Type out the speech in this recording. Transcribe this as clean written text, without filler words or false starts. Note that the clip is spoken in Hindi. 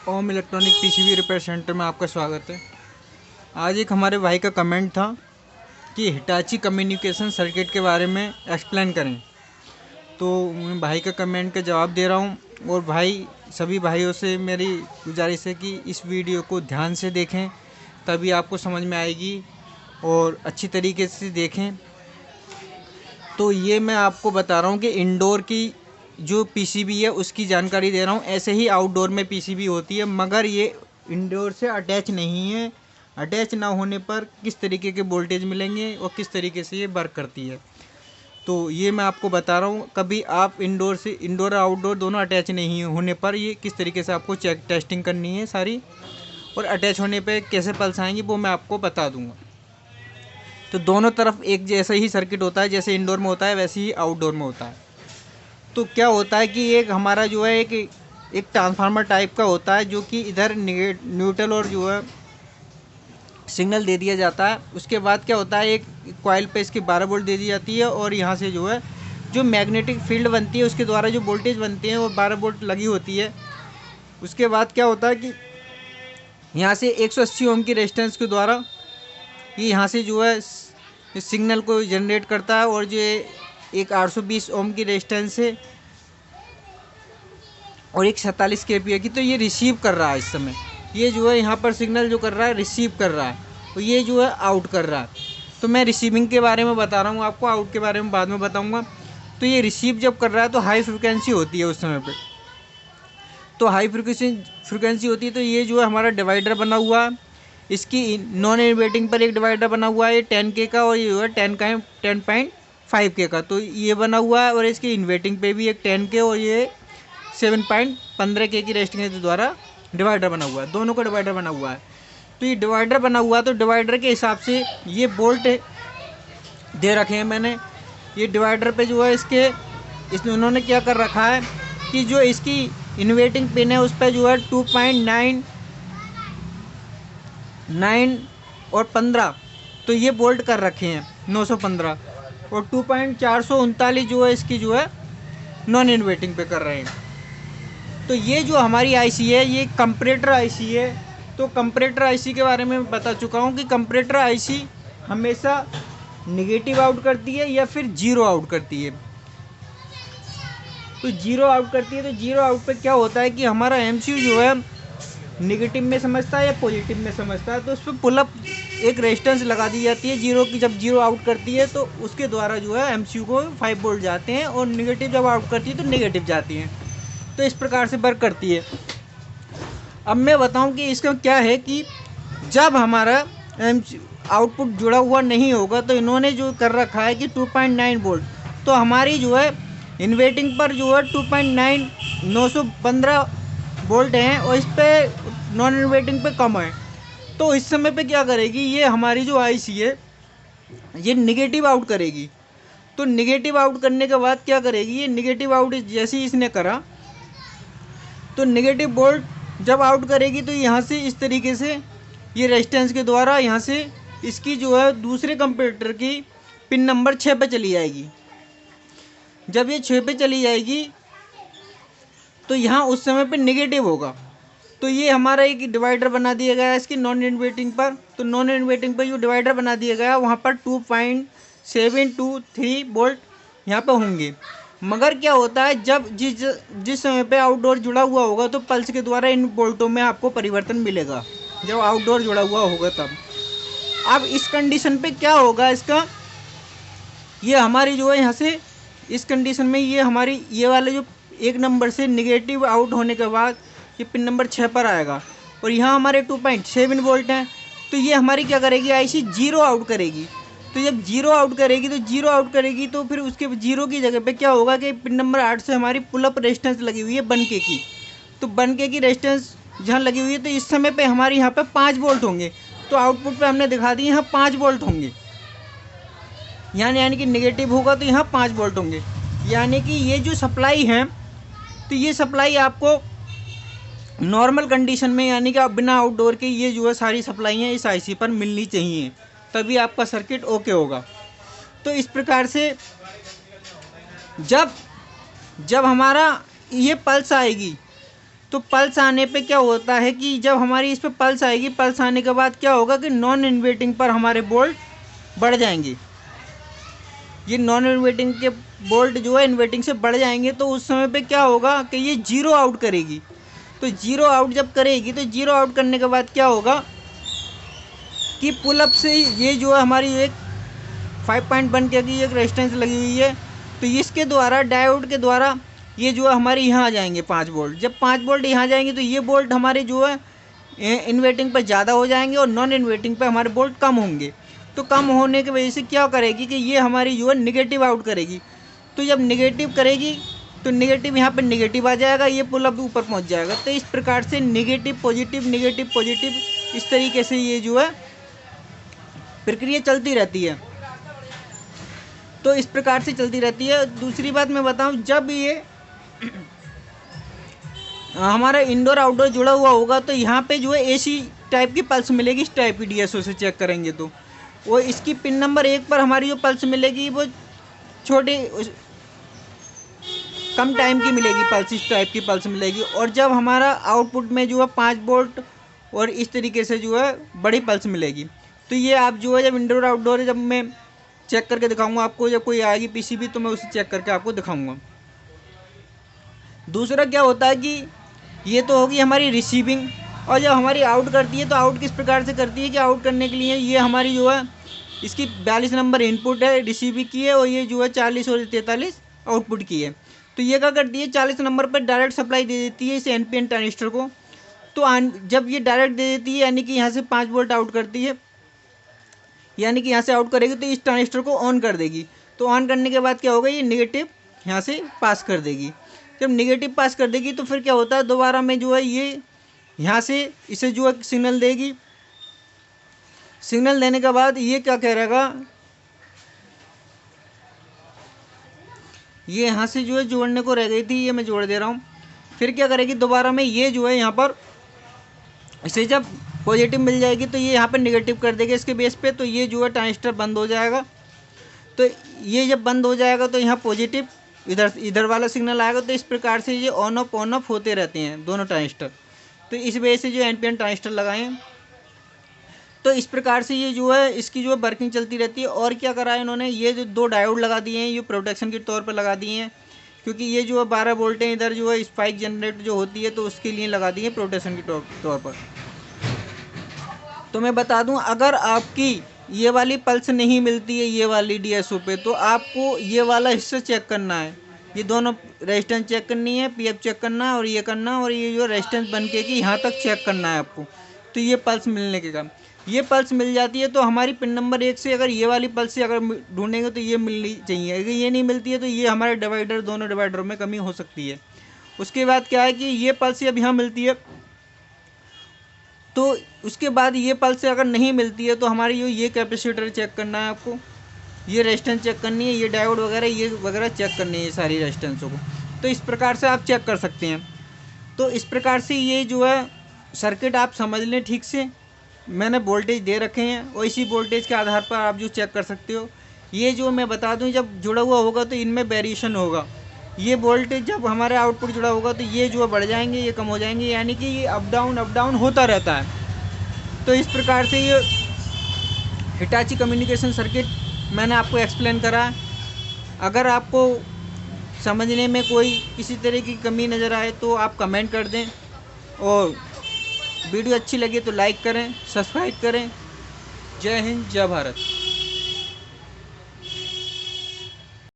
ओम इलेक्ट्रॉनिक पीसीबी रिपेयर सेंटर में आपका स्वागत है। आज एक हमारे भाई का कमेंट था कि हिटाची कम्युनिकेशन सर्किट के बारे में एक्सप्लेन करें, तो मैं भाई का कमेंट का जवाब दे रहा हूं। और भाई सभी भाइयों से मेरी गुजारिश है कि इस वीडियो को ध्यान से देखें, तभी आपको समझ में आएगी और अच्छी तरीके से देखें। तो ये मैं आपको बता रहा हूँ कि इंडोर की जो पीसीबी है उसकी जानकारी दे रहा हूँ। ऐसे ही आउटडोर में पीसीबी होती है, मगर ये इंडोर से अटैच नहीं है। अटैच ना होने पर किस तरीके के वोल्टेज मिलेंगे और किस तरीके से ये वर्क करती है, तो ये मैं आपको बता रहा हूँ। कभी आप इंडोर और आउटडोर दोनों अटैच नहीं होने पर ये किस तरीके से आपको टेस्टिंग करनी है सारी, और अटैच होने पर कैसे पल्स आएंगी वो मैं आपको बता दूँगा। तो दोनों तरफ एक जैसा ही सर्किट होता है, जैसे इंडोर में होता है वैसे ही आउटडोर में होता है। तो क्या होता है कि एक हमारा जो है एक ट्रांसफार्मर टाइप का होता है, जो कि इधर न्यूट्रल और जो है सिग्नल दे दिया जाता है। उसके बाद क्या होता है, एक कॉइल पे इसकी 12 वोल्ट दे दी जाती है, और यहाँ से जो है जो मैग्नेटिक फील्ड बनती है उसके द्वारा जो वोल्टेज बनती है वो 12 वोल्ट लगी होती है। उसके बाद क्या होता है कि यहाँ से 180 ओम की रेजिस्टेंस के द्वारा ये यहाँ से जो है इस सिग्नल को जनरेट करता है, और ये एक 820 ओम की रेजिस्टेंस है और एक 47 kPa की, तो ये रिसीव कर रहा है इस समय। ये जो है यहाँ पर सिग्नल जो कर रहा है रिसीव कर रहा है, और ये जो है आउट कर रहा है। तो मैं रिसीविंग के बारे में बता रहा हूँ आपको, आउट के बारे में बाद में बताऊँगा। तो ये रिसीव जब कर रहा है तो हाई फ्रिक्वेंसी होती है उस समय पे। तो हाई फ्रिक्वेंसी होती है, तो ये जो है हमारा डिवाइडर बना हुआ है। इसकी नॉन इन्वर्टिंग पर एक डिवाइडर बना हुआ है 10K का, और ये जो है 10.5K का, तो ये बना हुआ है। और इसकी इन्वर्टिंग पे भी एक 10K और ये 7.15K की रेजिस्टेंस के द्वारा डिवाइडर बना हुआ है। दोनों का डिवाइडर बना हुआ है। तो ये डिवाइडर बना हुआ है, तो डिवाइडर के हिसाब से ये बोल्ट दे रखे हैं मैंने। ये डिवाइडर पे जो है इसमें उन्होंने क्या कर रखा है कि जो इसकी इन्वर्टिंग पिन है उस पर जो है 2.9 और 15, तो ये बोल्ट कर रखे हैं 915, और 2.439 जो है इसकी जो है नॉन इन्वर्टिंग पे कर रहे हैं। तो ये जो हमारी आईसी है ये कंपैरेटर आईसी है। तो कंपैरेटर आईसी के बारे में बता चुका हूँ कि कंपैरेटर आईसी हमेशा नेगेटिव आउट करती है या फिर जीरो आउट करती है। तो जीरो आउट करती है, तो जीरो आउट पे क्या होता है कि हमारा एमसीयू जो है नेगेटिव में समझता है या पॉजिटिव में समझता है। तो उस पर पुल अप एक रेजिस्टेंस लगा दी जाती है जीरो की। जब जीरो आउट करती है तो उसके द्वारा जो है एमसीयू को 5 वोल्ट जाते हैं, और नेगेटिव जब आउट करती है तो नेगेटिव जाती हैं। तो इस प्रकार से वर्क करती है। अब मैं बताऊं कि इसका क्या है कि जब हमारा आउटपुट जुड़ा हुआ नहीं होगा तो इन्होंने जो कर रखा है कि 2.9 वोल्ट, तो हमारी जो है इन्वर्टिंग पर जो है 915 वोल्ट हैं, और इस पर नॉन इन्वर्टिंग पे कम है। तो इस समय पे क्या करेगी, ये हमारी जो आईसी है ये निगेटिव आउट करेगी। तो निगेटिव आउट करने के बाद क्या करेगी, ये निगेटिव आउट जैसे ही इसने करा तो निगेटिव वोल्ट जब आउट करेगी तो यहाँ से इस तरीके से ये रेजिस्टेंस के द्वारा यहाँ से इसकी जो है दूसरे कंपैरेटर की पिन नंबर 6 पे चली जाएगी। जब ये 6 पे चली जाएगी तो यहाँ उस समय पे नेगेटिव होगा। तो ये हमारा एक डिवाइडर बना दिया गया है इसकी नॉन इन्वर्टिंग पर। तो नॉन इन्वर्टिंग पर जो डिवाइडर बना दिया गया है वहाँ पर 2.723 वोल्ट यहाँ पर होंगे। मगर क्या होता है, जब जिस समय पे आउटडोर जुड़ा हुआ होगा तो पल्स के द्वारा इन वोल्टों में आपको परिवर्तन मिलेगा, जब आउटडोर जुड़ा हुआ होगा तब। अब इस कंडीशन पे क्या होगा इसका, ये हमारी जो है यहाँ से इस कंडीशन में ये हमारी ये वाले जो एक नंबर से निगेटिव आउट होने के बाद ये पिन नंबर 6 पर आएगा, और यहाँ हमारे 2.7 वोल्ट हैं। तो ये हमारी क्या करेगी, आईसी जीरो आउट करेगी। तो जब जीरो आउट करेगी तो फिर उसके जीरो की जगह पे क्या होगा कि पिन नंबर 8 से हमारी पुल अप रेजिस्टेंस लगी हुई है 1K की। तो 1K की रेजिस्टेंस जहाँ लगी हुई है तो इस समय पे हमारे यहाँ पे 5 वोल्ट होंगे। तो आउटपुट पे हमने दिखा दी यहाँ 5 वोल्ट होंगे, यानी कि नेगेटिव होगा तो यहाँ 5 वोल्ट होंगे। यानी कि ये जो सप्लाई है, तो ये सप्लाई आपको नॉर्मल कंडीशन में यानी कि बिना आउटडोर के ये जो है सारी सप्लाइयाँ इस आईसी पर मिलनी चाहिए, तभी आपका सर्किट ओके होगा। तो इस प्रकार से जब हमारा ये पल्स आएगी तो पल्स आने पे क्या होता है कि जब हमारी इस पर पल्स आएगी, पल्स आने के बाद क्या होगा कि नॉन इन्वर्टिंग पर हमारे वोल्ट बढ़ जाएंगे। ये नॉन इन्वर्टिंग के वोल्ट जो है इन्वर्टिंग से बढ़ जाएंगे, तो उस समय पे क्या होगा कि ये जीरो आउट करेगी। तो जीरो आउट जब करेगी तो जीरो आउट करने के बाद क्या होगा कि पुल अप से ये जो है हमारी एक 5.1 की एक रेजिस्टेंस लगी हुई है, तो इसके द्वारा डायोड के द्वारा ये जो है हमारे यहाँ आ जाएंगे 5 वोल्ट। जब 5 वोल्ट यहाँ जाएंगे तो ये वोल्ट हमारे जो है इन्वर्टिंग पर ज़्यादा हो जाएंगे और नॉन इन्वर्टिंग पर हमारे वोल्ट कम होंगे। तो कम होने की वजह से क्या करेगी कि ये हमारी जो है निगेटिव आउट करेगी। तो जब निगेटिव करेगी तो निगेटिव यहाँ पर निगेटिव आ जाएगा, ये पुल अप ऊपर पहुँच जाएगा। तो इस प्रकार से निगेटिव पॉजिटिव इस तरीके से ये जो है प्रक्रिया चलती रहती है। तो इस प्रकार से चलती रहती है। दूसरी बात मैं बताऊं, जब ये हमारा इंडोर आउटडोर जुड़ा हुआ होगा तो यहाँ पे जो है एसी टाइप की पल्स मिलेगी। इस टाइप की डीएसओ से चेक करेंगे तो वो इसकी पिन नंबर 1 पर हमारी जो पल्स मिलेगी वो छोटी कम टाइम की मिलेगी, पल्स इस टाइप की पल्स मिलेगी। और जब हमारा आउटपुट में जो है 5 वोल्ट और इस तरीके से जो है बड़ी पल्स मिलेगी। तो ये आप जो है जब इंडोर आउटडोर जब मैं चेक करके दिखाऊंगा आपको, जब कोई आएगी पीसीबी तो मैं उसे चेक करके आपको दिखाऊंगा। दूसरा क्या होता है कि ये तो होगी हमारी रिसीविंग, और जब हमारी आउट करती है तो आउट किस प्रकार से करती है कि आउट करने के लिए ये हमारी जो है इसकी 42 नंबर इनपुट है रिसीविंग की है, और ये जो है 40 और 43 आउटपुट की है। तो ये क्या करती है 40 नंबर पर डायरेक्ट सप्लाई दे देती है इस एनपीएन ट्रांजिस्टर को। तो जब ये डायरेक्ट दे देती है यानी कि यहाँ से 5 वोल्ट आउट करती है, यानी कि यहाँ से आउट करेगी तो इस ट्रांजिस्टर को ऑन कर देगी। तो ऑन करने के बाद क्या होगा, ये निगेटिव यहाँ से पास कर देगी। जब निगेटिव पास कर देगी तो फिर क्या होता है दोबारा में जो है ये यहाँ से इसे जो है सिग्नल देगी। सिग्नल देने के बाद ये क्या कह रहेगा, ये यहाँ से जो है जोड़ने को रह गई थी, ये मैं जोड़ दे रहा हूँ। फिर क्या करेगी दोबारा में ये जो है यहाँ पर इसे जब पॉजिटिव मिल जाएगी तो ये यहाँ पर निगेटिव कर देगा इसके बेस पे, तो ये जो है ट्रांजिस्टर बंद हो जाएगा। तो ये जब बंद हो जाएगा तो यहाँ पॉजिटिव इधर वाला सिग्नल आएगा। तो इस प्रकार से ये ऑन ऑफ होते रहते हैं दोनों ट्रांजिस्टर। तो इस वजह से जो एनपीएन ट्रांजिस्टर लगाए हैं, तो इस प्रकार से ये जो है इसकी जो है वर्किंग चलती रहती है। और क्या करा है इन्होंने, ये जो 2 डायोड लगा दिए हैं ये प्रोटेक्शन के तौर पर लगा दिए हैं, क्योंकि ये जो है 12 वोल्ट है इधर जो है स्पाइक जनरेट जो होती है तो उसके लिए लगा दिए प्रोटेक्शन के तौर पर। तो मैं बता दूं, अगर आपकी ये वाली पल्स नहीं मिलती है ये वाली डीएसओ पे, तो आपको ये वाला हिस्सा चेक करना है। ये दोनों रेजिस्टेंस चेक करनी है, पीएफ चेक करना है और ये करना है, और ये जो रेजिस्टेंस बन के कि यहाँ तक चेक करना है आपको। तो ये पल्स मिलने के काम, ये पल्स मिल जाती है तो हमारी पिन नंबर 1 से अगर ये वाली पल्स से अगर ढूंढेंगे तो ये मिलनी चाहिए। अगर ये नहीं मिलती है तो ये हमारे डिवाइडर दोनों डिवाइडरों में कमी हो सकती है। उसके बाद क्या है कि ये पल्स अब यहाँ मिलती है, तो उसके बाद ये पल्स से अगर नहीं मिलती है तो हमारी ये कैपेसिटर चेक करना है आपको, ये रेजिस्टेंस चेक करनी है, ये डायोड वगैरह ये वगैरह चेक करनी है, ये सारी रेजिस्टेंसों को। तो इस प्रकार से आप चेक कर सकते हैं। तो इस प्रकार से ये जो है सर्किट आप समझ लें ठीक से। मैंने वोल्टेज दे रखे हैं और इसी वोल्टेज के आधार पर आप जो चेक कर सकते हो। ये जो मैं बता दूं, जब जुड़ा हुआ होगा तो इनमें वेरिएशन होगा। ये वोल्टेज जब हमारे आउटपुट जुड़ा होगा तो ये जो है बढ़ जाएंगे, ये कम हो जाएंगे, यानी कि ये अप डाउन होता रहता है। तो इस प्रकार से ये हिटाची कम्युनिकेशन सर्किट मैंने आपको एक्सप्लेन करा। अगर आपको समझने में कोई किसी तरह की कमी नज़र आए तो आप कमेंट कर दें, और वीडियो अच्छी लगी तो लाइक करें, सब्सक्राइब करें। जय हिंद, जय भारत।